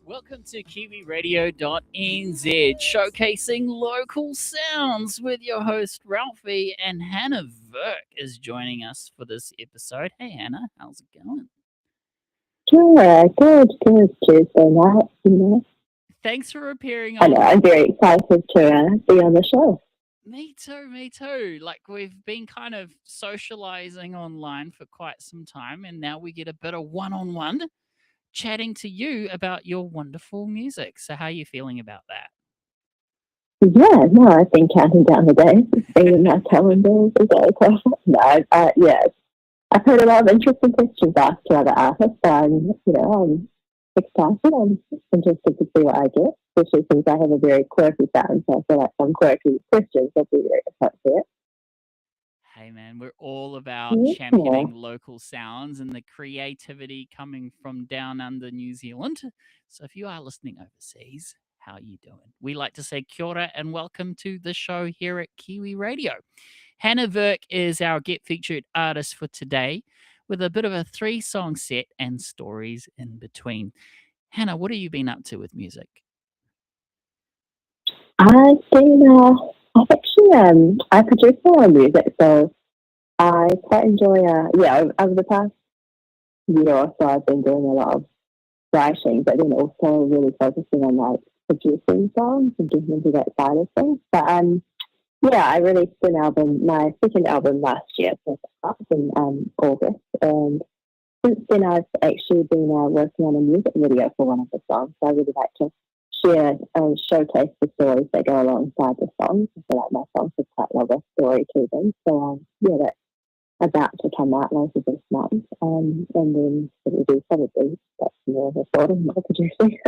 Welcome to Kiwiradio.nz, showcasing local sounds with your host Ralphie, and Hannah Virk is joining us for this episode. Hey Hannah, how's it going? Good. Tuesday night. Thanks for appearing I on. know, I'm very excited to be on the show. Me too. Like, we've been kind of socializing online for quite some time, and now we get a bit of one-on-one chatting to you about your wonderful music. So how are you feeling about that? Yeah, no, I've been counting down the days, seeing my calendar every day. I've heard a lot of interesting questions asked to other artists, so I'm excited. I'm interested to see what I get, especially since I have a very quirky sound, so I feel like some quirky questions will be very appropriate. Hey man, we're all about championing local sounds and the creativity coming from down under New Zealand. So if you are listening overseas, how are you doing? We like to say kia ora and welcome to the show here at Kiwi Radio. Hannah Virk is our Get Featured artist for today, with a bit of a 3-song set and stories in between. Hannah, what have you been up to with music? I produce my own music, so I quite enjoy, over the past year or so I've been doing a lot of writing, but then also really focusing on like producing songs and getting into that side of things. But I released an album, my second album last year, so in August, and since then I've actually been working on a music video for one of the songs. So I really like to share and showcase the stories that go alongside the songs. I feel like my songs have quite a lot of story to them. So that's about to come out later this month. And then it will be probably that's more of a sort of more producing.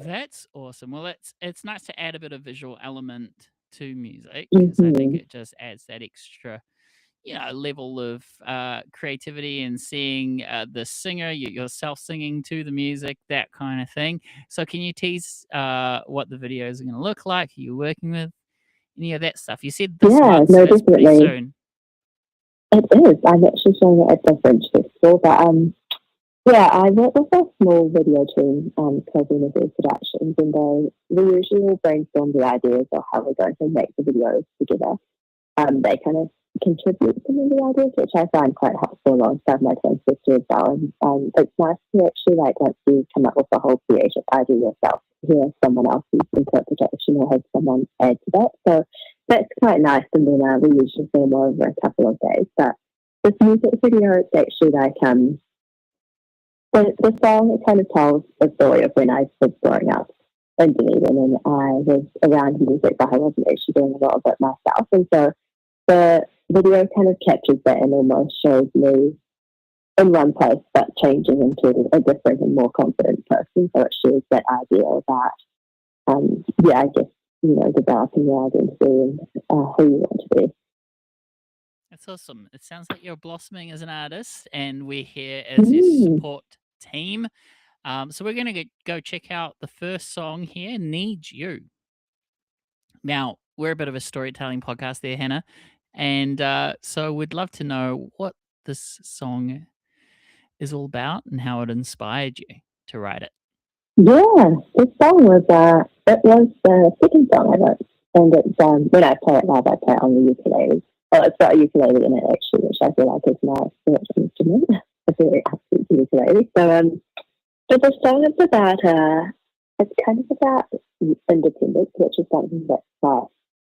That's awesome. Well, it's nice to add a bit of visual element to music, because I think it just adds that extra level of creativity, and seeing the singer, yourself singing to the music, that kind of thing. So can you tease what the videos are going to look like? Are you working with any of that stuff? You said this month, so that's pretty soon. It is. I'm actually showing it at different festival, but I work with a small video team, called Universal Productions, and we usually will brainstorm the ideas of how we're going to make the videos together. They kind of contribute some of the ideas, which I find quite helpful alongside my twin sister as well. And it's nice to actually, like, once you come up with a whole creative idea yourself, hear someone else's interpretation or have someone add to that. So that's quite nice. And then we usually film over a couple of days. But this music video, it's actually like the song, it kind of tells the story of when I was growing up in Dunedin, and I was around music, but I wasn't actually doing a lot of it myself. And so the video kind of captures that and almost shows me in one place, but changing into a different and more confident person. So it shares that idea about, developing your identity and who you want to be. That's awesome. It sounds like you're blossoming as an artist, and we're here as your support team. So we're going to go check out the first song here, Need You. Now, we're a bit of a storytelling podcast there, Hannah, and so we'd love to know what this song is all about and how it inspired you to write it. Yeah, this song was the second song I wrote, and it's when I play it live, I play it on the ukulele. Well, it's got a ukulele in it actually, which I feel like is my spiritual instrument. A very absolute ukulele. So the song is about it's kind of about independence, which is something that's quite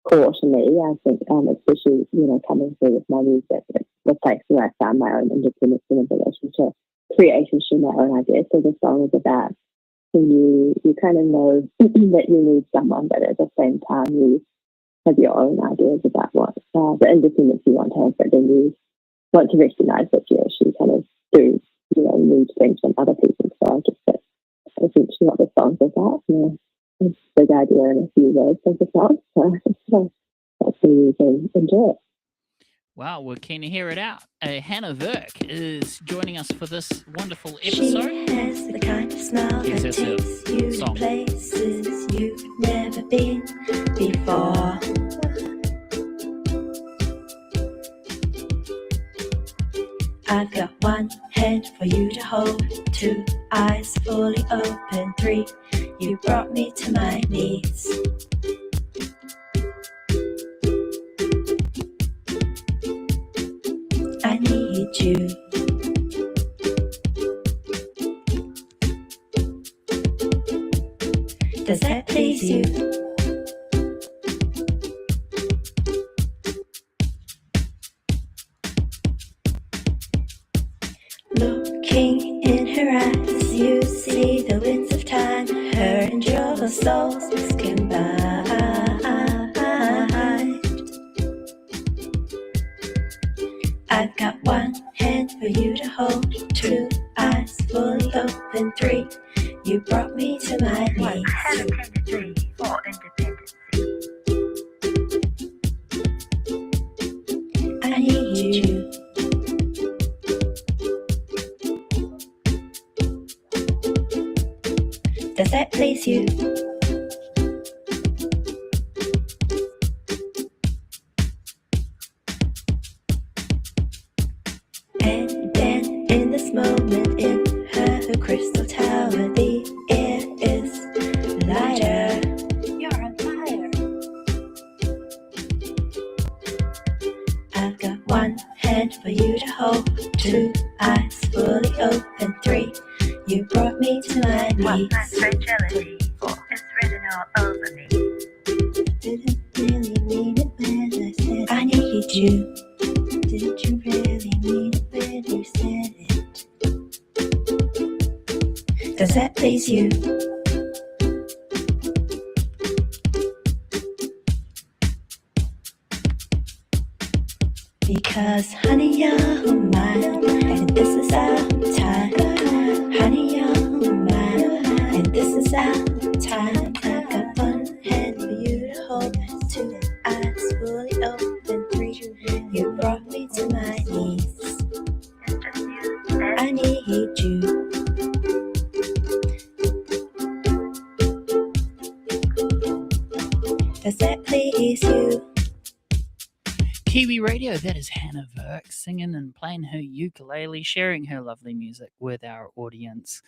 core to me. I think, especially coming through with my music, it's the place where I found my own independence and ability to create and share my own ideas. So the song is about you kind of know that you need someone, but at the same time you have your own ideas about what the independence you want to have, but then you want to recognise that you actually kind of do need things from other people. So I guess that's essentially what the song's about. It's a big idea and a few words of the song, so hopefully you can enjoy it. Wow, we're keen to hear it out. Hannah Virk is joining us for this wonderful episode. She has the kind of smile that takes you to places you've never been before. I've got one hand for you to hold, 2 eyes eyes fully open. 3, you brought me to my knees. I need you. Does that please you? Looking in her eyes, you see the winds of time. Her and your souls combined. I've got one hand for you to hold, 2 eyes fully open. 3, you brought me to my knees. 3 for independence. I need you. Does that please you? And then in this moment, in her crystal tower, the air is lighter. You're on fire. I've got one hand for you to hold, 2 eyes fully open. 3, you brought me to my One knees. fragility. 4 is written all over me. Didn't really mean it when I said I need you. Did you really mean it when you said it? Does that please you? Because honey, you're mine, and this is our time. Honey, you're mine, and this is our time. I've got one hand for you to hold, 2 eyes fully open. 3, you brought me to my knees. It's just you. There's I need you. Does that please you? Kiwi Radio, that is Hannah Virk singing and playing her ukulele, sharing her lovely music with our audience.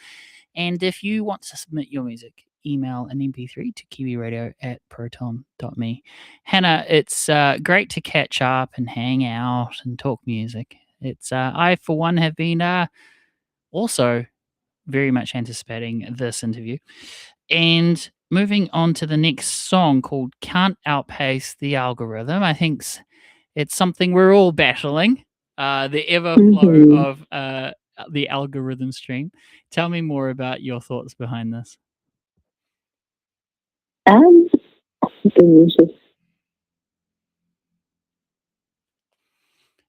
And if you want to submit your music, email an MP3 to kiwiradio@proton.me. Hannah, it's great to catch up and hang out and talk music. It's I, for one, have been also very much anticipating this interview. And moving on to the next song called Can't Outpace the Algorithm, I think it's something we're all battling, the everflow of the algorithm stream. Tell me more about your thoughts behind this.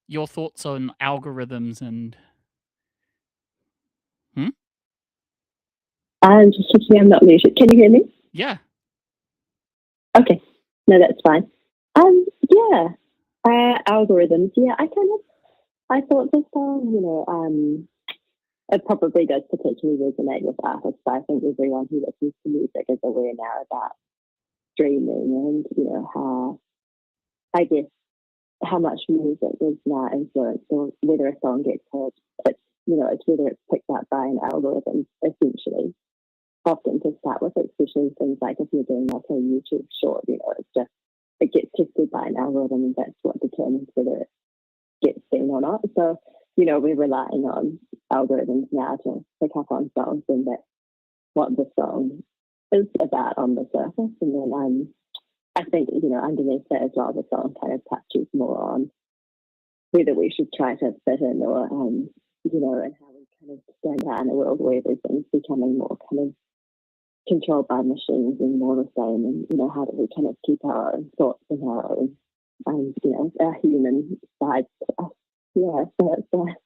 Your thoughts on algorithms and... I'm just checking I'm not muted. Can you hear me? Yeah. Okay. No, that's fine. Yeah. Algorithms. Yeah, I thought this song, it probably does particularly resonate with artists. I think everyone who listens to music is aware now about streaming and, how, I guess, how much music is now influenced, or whether a song gets heard. It's whether it's picked up by an algorithm, essentially. Often to start with, especially things like if you're doing like a YouTube short, it's just, it gets tested by an algorithm and that's what determines whether it gets seen or not. So, we're relying on algorithms now to pick up on songs, and that's what the song is about on the surface. And then I think, underneath that as well, the song kind of touches more on whether we should try to fit in or, and how we kind of stand out in a world where everything's becoming more kind of controlled by machines and more the same, and how do we kind of keep our own thoughts and our own, our human side to us. Yeah, so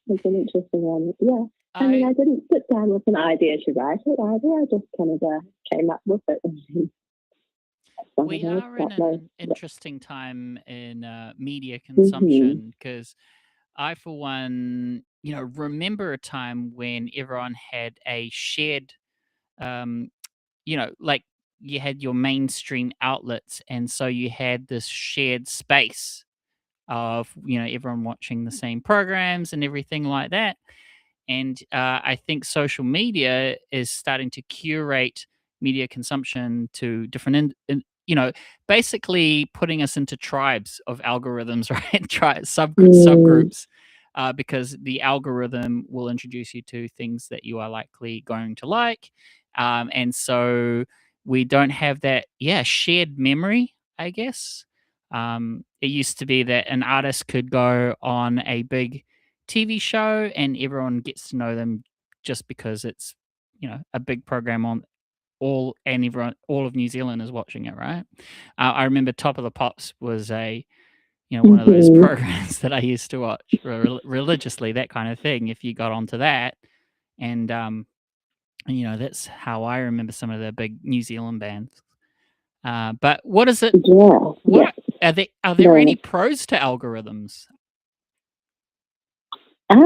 it's an interesting one. Yeah, I didn't sit down with an idea to write it either. I just kind of came up with it. We are in an interesting time in media consumption, because I, for one, remember a time when everyone had a shared, like you had your mainstream outlets, and so you had this shared space of, everyone watching the same programs and everything like that. And I think social media is starting to curate media consumption to different, basically putting us into tribes of algorithms, right? Subgroups, because the algorithm will introduce you to things that you are likely going to like. And so we don't have that, shared memory, I guess. It used to be that an artist could go on a big TV show and everyone gets to know them just because it's, a big program on all of New Zealand is watching it, right? I remember Top of the Pops was one of those programs that I used to watch religiously, that kind of thing. If you got onto that, and that's how I remember some of the big New Zealand bands. But what is it? Yeah. Are there any pros to algorithms? Are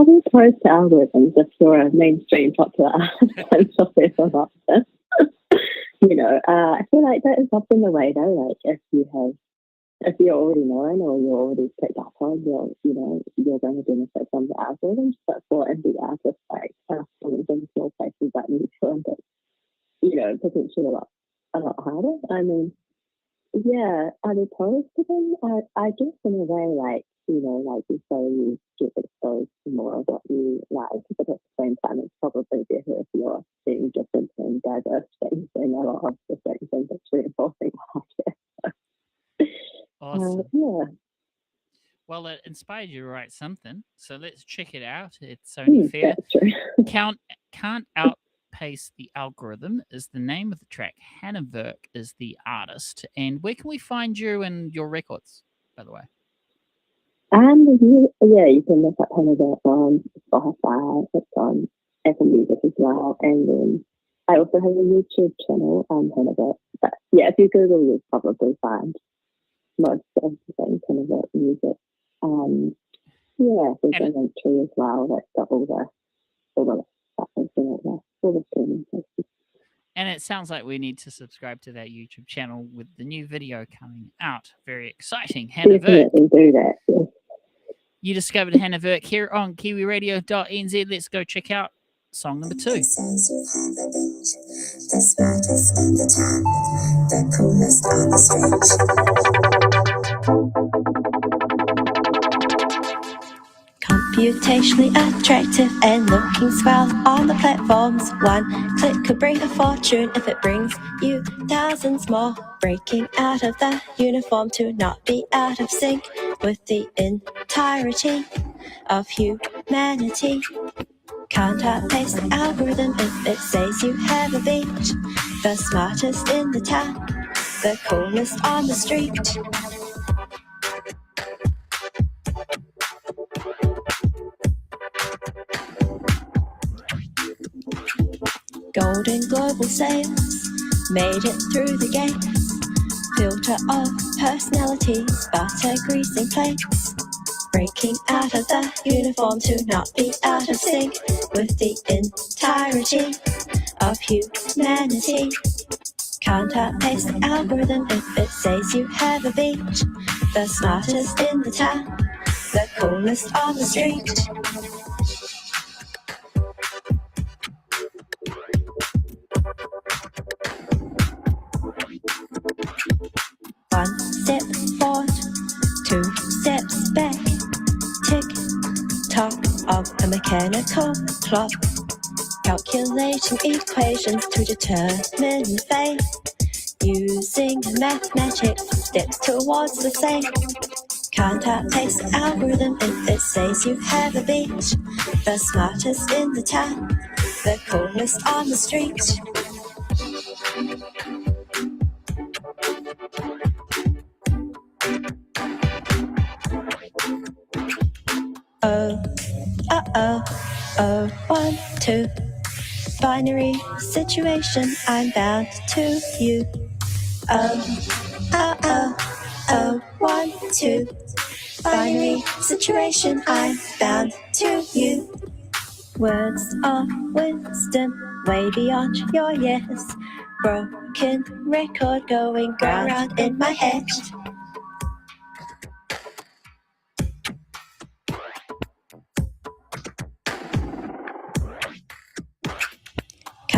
there pros to algorithms if you're a mainstream popular artist or not? I feel like that is often the way though. Like if you're already known or you're already picked up on, you're going to benefit from the algorithms. But for indie artists like us in small places like New Zealand, it's potentially a lot harder. I mean, yeah, are there pros to them? I guess in a way, like you say, you get exposed to more of what you like, but at the same time, it's probably better if you're seeing different and diverse things and a lot of the same things that's reinforcing like Awesome. yeah. Well, it inspired you to write something, so let's check it out. It's only fair. That's true. Can't Outpace the Algorithm is the name of the track. Hannah Virk is the artist. And where can we find you and your records, by the way? You can look up Hannah Virk on Spotify. It's on Apple Music as well. And then I also have a YouTube channel on Hannah Virk. But yeah, if you Google, you'll probably find most of the things Hannah Virk music. There's a link tree as well that's got all the stuff in it, all the streaming places. And it sounds like we need to subscribe to that YouTube channel with the new video coming out. Very exciting. Hannah Virk. Definitely do that. Yes. You discovered Hannah Virk here on Kiwiradio.nz. Let's go check out song number 2. The smartest in the town, the coolest on the street. Computationally attractive and looking swell on the platforms. One click could bring a fortune if it brings you thousands more. Breaking out of the uniform to not be out of sync with the entirety of humanity. Can't outpace the algorithm if it says you have a beach. The smartest in the town, the coolest on the street. Golden global sales made it through the gates. Filter of personalities, butter greasing plates. Breaking out of the uniform to not be out of sync with the entirety of humanity. Can't outpace the algorithm if it says you have a beach. The smartest in the town, the coolest on the street. One step forward, 2 steps back. Tick tock of a mechanical clock, calculating equations to determine fate. Using mathematics, steps towards the same. Can't outpace the algorithm if it says you have a beach. The smartest in the town, the coolest on the street. Oh, 1, 2. Binary situation, I'm bound to you. Oh, 1, 2. Binary situation, I'm bound to you. Words of wisdom, way beyond your yes. Broken record going round in my head.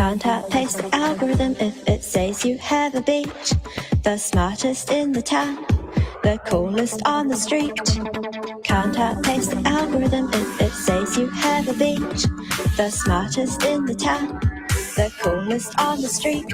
Can't outpace the algorithm if it says you have a beach. The smartest in the town, the coolest on the street. Can't outpace the algorithm if it says you have a beach. The smartest in the town, the coolest on the street.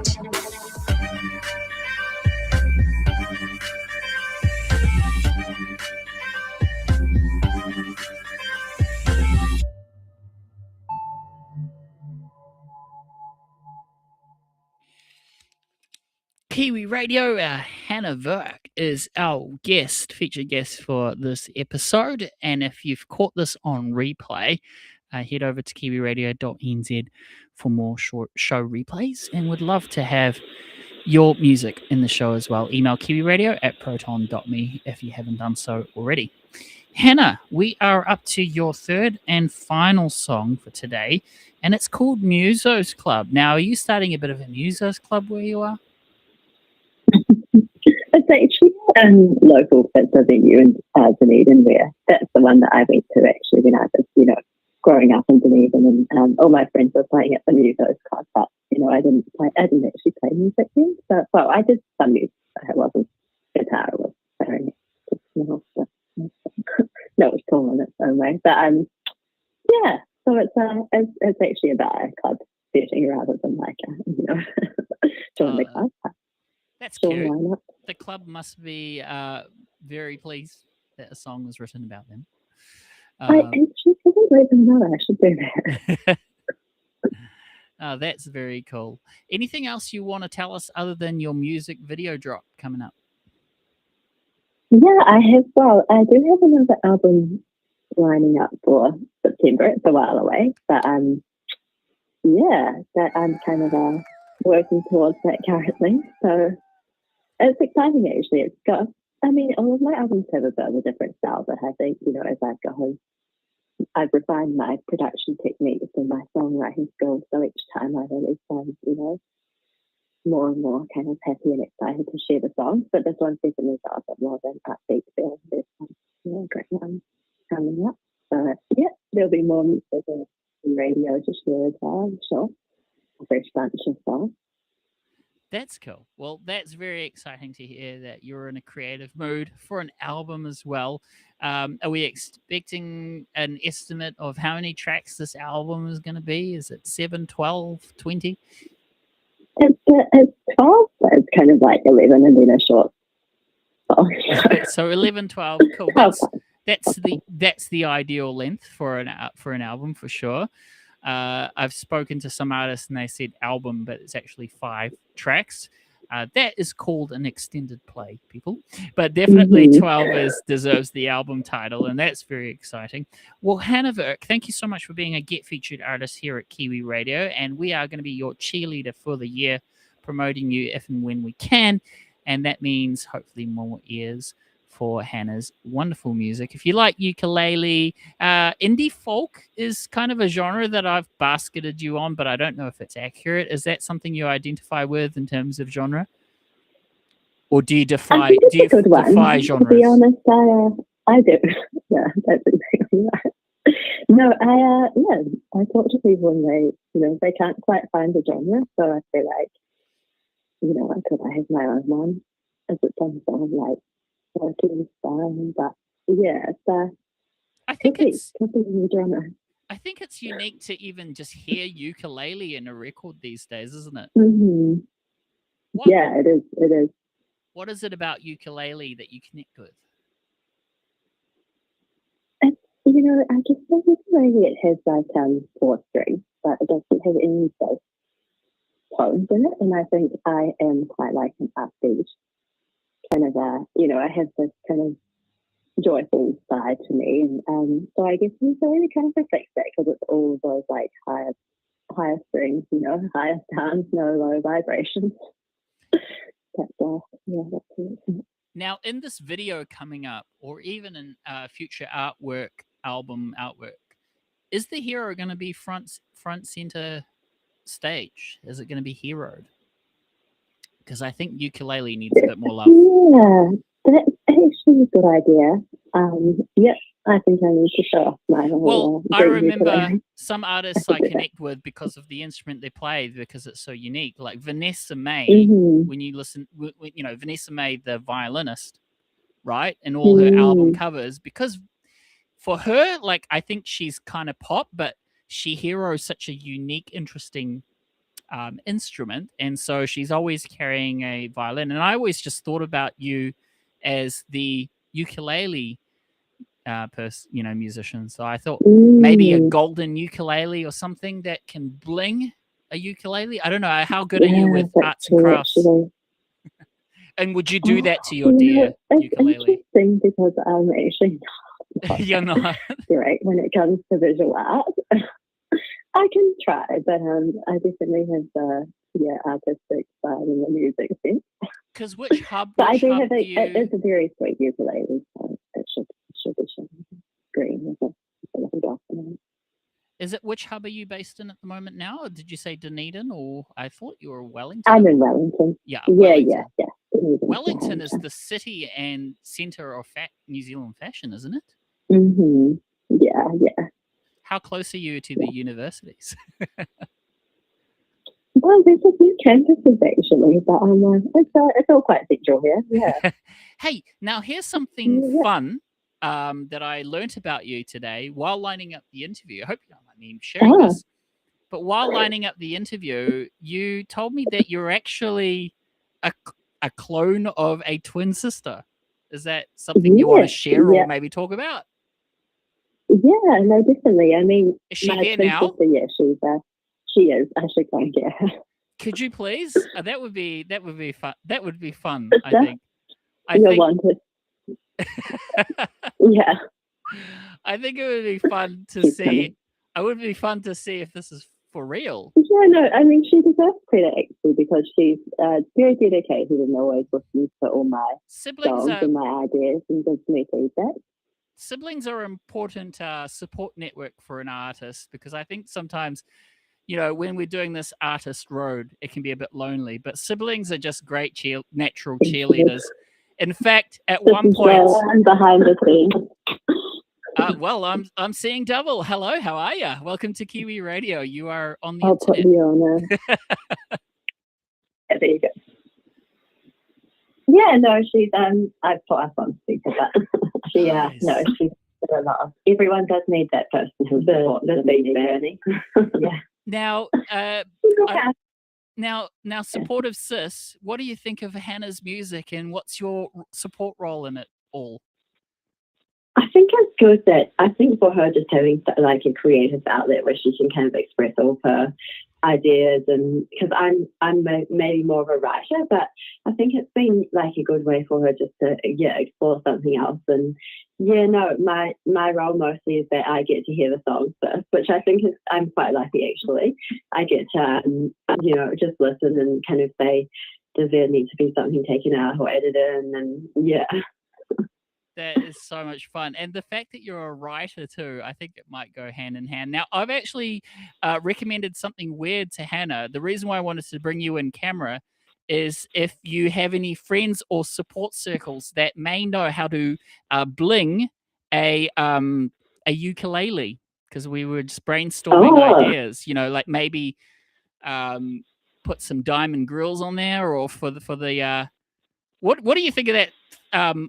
Kiwi Radio, Hannah Virk is our featured guest for this episode. And if you've caught this on replay, head over to Kiwiradio.nz for more short show replays, and would love to have your music in the show as well. Email kiwiradio@proton.me if you haven't done so already. Hannah, we are up to your third and final song for today, and it's called Musos Club. Now, are you starting a bit of a Musos Club where you are? It's actually local. It's a venue in Dunedin, where that's the one that I went to actually when I was, growing up in Dunedin, and all my friends were playing at the Musos Club, but I didn't actually play music then. So, well, I did some music, but it wasn't guitar, it was clarinet. No, it's cool in its own way. But yeah, so it's actually about a club setting rather than like join the club. That's Sure, cute. why not? The club must be very pleased that a song was written about them. I actually didn't even know I should do that. Oh, that's very cool. Anything else you want to tell us other than your music video drop coming up? Yeah, I do have another album lining up for September. It's a while away, but that I'm kind of working towards that currently. So it's exciting actually. It's got, all of my albums have a bit of a different style, but I think, as I've gone, I've refined my production techniques and my songwriting skills. So each time I release one, more and more kind of happy and excited to share the songs. But this one's definitely got a bit more of an upbeat feel. There's some great ones coming up. So there'll be more music and radio to share as well, I'm sure. A fresh bunch of songs. That's cool. Well, that's very exciting to hear that you're in a creative mood for an album as well. Are we expecting an estimate of how many tracks this album is going to be? Is it 7, 12, 20? It's 12, but it's kind of like 11 and then a short song. So 11, 12, cool. That's the ideal length for an album for sure. I've spoken to some artists and they said album, but it's actually 5 tracks. That is called an extended play, people. But definitely 12 deserves the album title, and that's very exciting. Well, Hannah Virk, thank you so much for being a Get Featured artist here at Kiwi Radio, and we are going to be your cheerleader for the year, promoting you if and when we can, and that means hopefully more ears for Hannah's wonderful music. If you like ukulele, indie folk is kind of a genre that I've basketed you on, but I don't know if it's accurate. Is that something you identify with in terms of genre? Or do you defy genres? To be honest, I do. Yeah, that's exactly right. No, I talk to people and they can't quite find a genre, so I feel like, I have my own one. Is it some sort of like working style? But I think it's could be a genre. I think it's unique to even just hear ukulele in a record these days, isn't it? Mm-hmm. Yeah, it is. It is. What is it about ukulele that you connect with? I guess the ukulele, it has like 4 strings, but it doesn't have any bass tones in it. And I think I am quite like an upbeat kind of I have this kind of joyful side to me, and so I guess it really kind of reflects that, because it's all those like higher strings, higher sounds, no low vibrations. That's it. Now, in this video coming up, or even in future album artwork, is the hero going to be front center stage? Is it going to be heroed? Because I think ukulele needs a bit more love. Yeah, that's actually a good idea. I think I need to show off my Well, I green remember ukulele. some artists I connect with because of the instrument they play, because it's so unique. Like Vanessa May, Mm-hmm. when you listen, Vanessa May, the violinist, right? And all her album covers, because for her, like, I think she's kind of pop, but she heroes such a unique, interesting instrument. And so she's always carrying a violin. And I always just thought about you as the ukulele musician. So I thought maybe a golden ukulele or something that can bling a ukulele. I don't know. How good are you with arts and crafts? Actually. And would you do that to your dear it's ukulele? interesting because I'm actually not You're not great when it comes to visual art. I can try, but I definitely have the artistic side and the music sense. Because which hub? But I do have it's a very sweet ukulele, so it should be green with a little dot in it. Is it, which hub are you based in at the moment now? Or did you say Dunedin, or I thought you were Wellington? I'm in Wellington. Yeah, Wellington. Yeah. Wellington is the city and centre of New Zealand fashion, isn't it? Mm-hmm. Yeah. How close are you to the universities? Well, there's a few campuses actually, but it's all quite central here. Yeah. Hey, now here's something fun that I learnt about you today while lining up the interview. I hope you don't mind me sharing this. But while lining up the interview, you told me that you're actually a clone of a twin sister. Is that something you want to share or maybe talk about? Yeah, no, definitely. I mean, is she here now? Sister, she is. I should go and get her. Could you please? That would be fun. That would be fun. I think. You're wanted. Yeah. I think it would be fun to see. It would be fun to see if this is for real. Yeah, no, I mean, she deserves credit actually because she's very dedicated and always listens to all my songs and my ideas and gives me feedback. Siblings are an important support network for an artist, because I think sometimes, when we're doing this artist road, it can be a bit lonely, but siblings are just great natural cheerleaders. In fact, at one point, I'm behind the scenes. Well, I'm seeing double. Hello, how are you? Welcome to Kiwi Radio. You are on the I'll internet. put you on there you go. Yeah, no, she's I've put us on speaker, but she's a lot of, everyone does need that person who's the big journey. Yeah. Now, supportive sis, what do you think of Hannah's music, and what's your support role in it all? I think it's good that, I think for her just having like a creative outlet where she can kind of express all of her ideas, and because I'm maybe more of a writer, but I think it's been like a good way for her just to explore something else. And my role mostly is that I get to hear the songs first, which I think I'm quite lucky actually. I get to just listen and kind of say, does there need to be something taken out or added in? And That is so much fun. And the fact that you're a writer too, I think it might go hand in hand. Now, I've actually recommended something weird to Hannah. The reason why I wanted to bring you in camera is if you have any friends or support circles that may know how to bling a ukulele, because we were just brainstorming ideas, like maybe put some diamond grills on there, or for the what do you think of that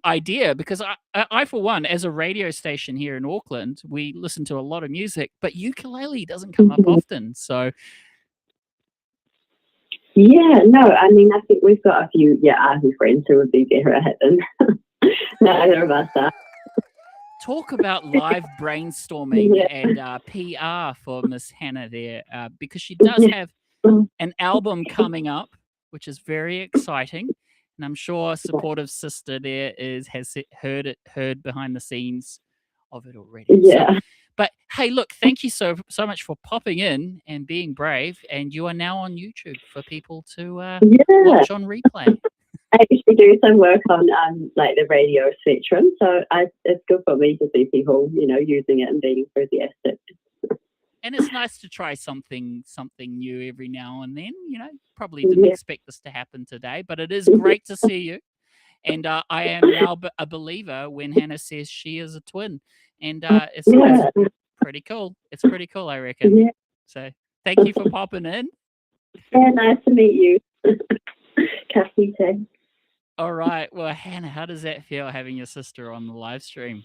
idea? Because I, for one, as a radio station here in Auckland, we listen to a lot of music, but ukulele doesn't come up often. So, yeah, no, I mean, I think we've got a few arty friends who would be better at it than neither of us are. Talk about live brainstorming and PR for Miss Hannah there, because she does have an album coming up, which is very exciting. And I'm sure supportive sister there has heard behind the scenes of it already. Yeah. So, but hey, look, thank you so much for popping in and being brave. And you are now on YouTube for people to watch on replay. I actually do some work on like the radio spectrum, so it's good for me to see people, using it and being enthusiastic. And it's nice to try something new every now and then. Probably didn't expect this to happen today, but it is great to see you. And I am now a believer when Hannah says she is a twin. and it's Yeah. pretty cool. It's pretty cool, I reckon. Yeah. So thank you for popping in. Yeah, nice to meet you. Kathy too. All right. Well, Hannah, how does that feel having your sister on the live stream?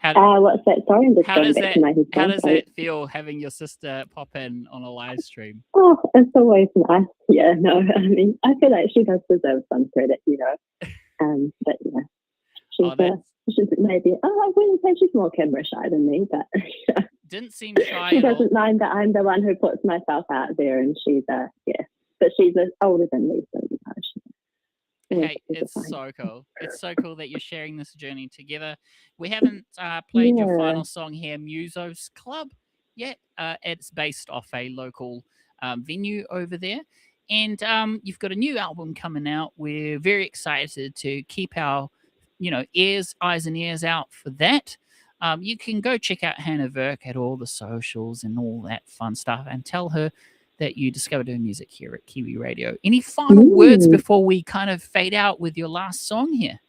What's that? Sorry, I'm just going back to my headphones. How does that feel having your sister pop in on a live stream? Oh, it's always nice. Yeah, no, I mean, I feel like she does deserve some credit, you know. But yeah, she's maybe. I wouldn't say she's more camera shy than me, but yeah. Didn't seem shy. She doesn't mind that I'm the one who puts myself out there, and she's yeah. But she's older than me, so you know. Hey, it's so cool. It's so cool that you're sharing this journey together. We haven't played your final song here, Musos Club, yet. It's based off a local venue over there. And you've got a new album coming out. We're very excited to keep our, eyes and ears out for that. You can go check out Hannah Virk at all the socials and all that fun stuff and tell her that you discovered her music here at Kiwi Radio. Any final words before we kind of fade out with your last song here?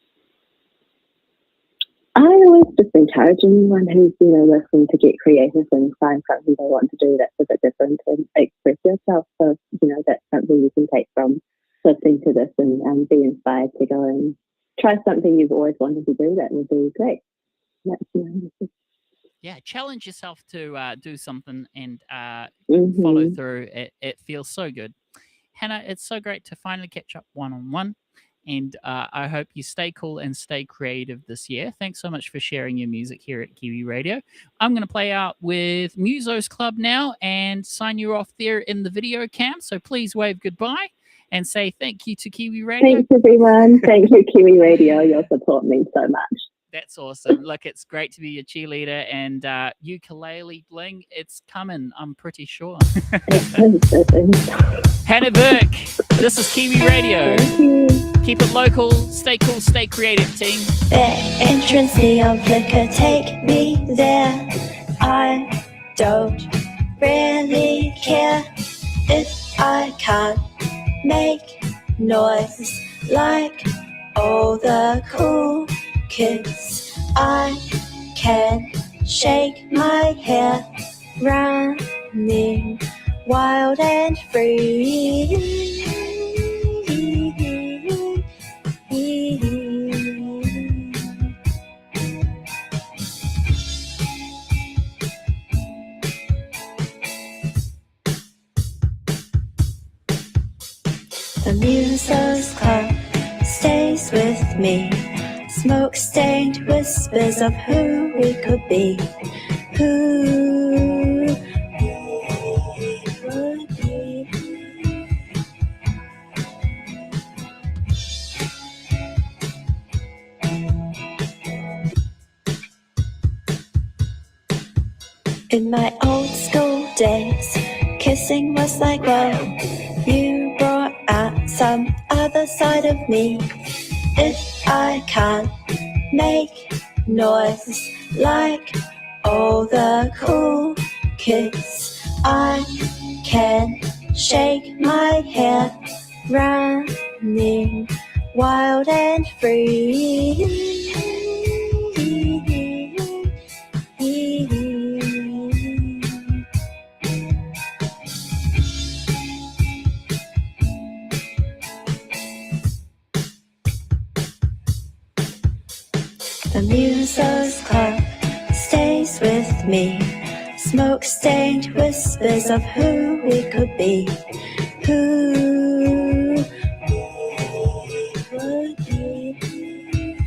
I always just encourage anyone who's, listening to get creative and find something they want to do that's a bit different and express yourself. So, that's something you can take from listening to this and be inspired to go and try something you've always wanted to do. That would be great. That's Yeah, challenge yourself to do something and follow through. It feels so good. Hannah, it's so great to finally catch up one-on-one. And I hope you stay cool and stay creative this year. Thanks so much for sharing your music here at Kiwi Radio. I'm going to play out with Musos Club now and sign you off there in the video cam. So please wave goodbye and say thank you to Kiwi Radio. Thanks, everyone. Thank you, Kiwi Radio. Your support means so much. That's awesome. Look, it's great to be your cheerleader, and ukulele bling, it's coming, I'm pretty sure. Hannah Virk, this is Kiwi Radio. Keep it local, stay cool, stay creative, team. The entrance neon flicker, take me there. I don't really care if I can't make noise like all the cool kids. I can shake my hair, running wild and free. The Musos Club stays with me. Smoke-stained whispers of who we could be. Who we could be. In my old school days, kissing was like, well, you brought out some other side of me. If I can't make noise like all the cool kids, I can shake my hair, running wild and free. The Musos Club stays with me. Smoke-stained whispers of who we could be. Who we could be.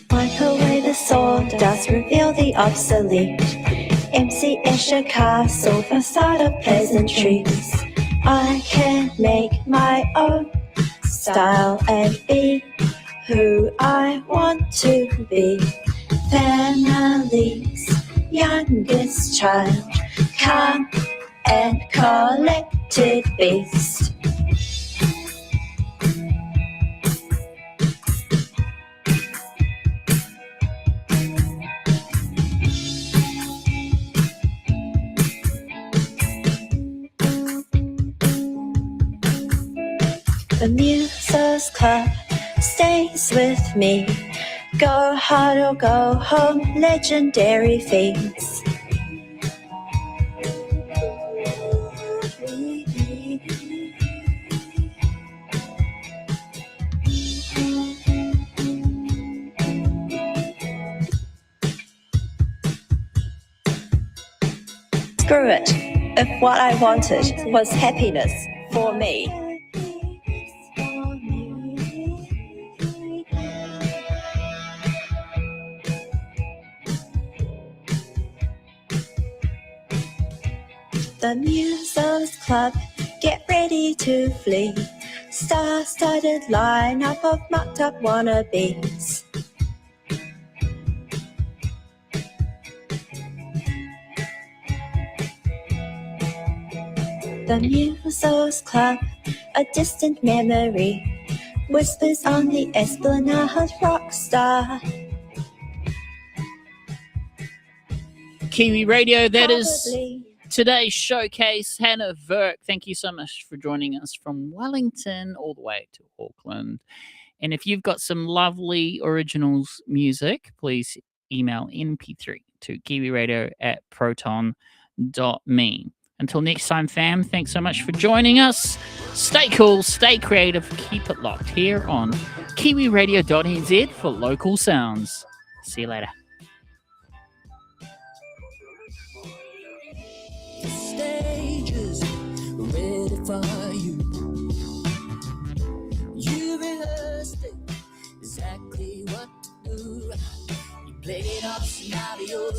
Wipe away the sawdust, reveal the obsolete. Empty-ish a castle, facade of pleasantries. I can make my own style and be who I want to be. Family's youngest child, calm and collected beast. The Muses Club stays with me. Go hard or go home, legendary things. Screw it, if what I wanted was happiness for me. The Muses Club, get ready to flee. Star-studded lineup of mucked-up wannabes. The Muses Club, a distant memory, whispers on the Esplanade rock star. Kiwi Radio, that is Probably. today's showcase. Hannah Virk, thank you so much for joining us from Wellington all the way to Auckland. And if you've got some lovely originals music, please email mp3 to kiwiradio@proton.me. Until next time, fam, thanks so much for joining us. Stay cool, stay creative, keep it locked here on Kiwiradio.nz for local sounds. See you later. Stage is ready for you. You rehearsed it, exactly what to do. You played off scenarios.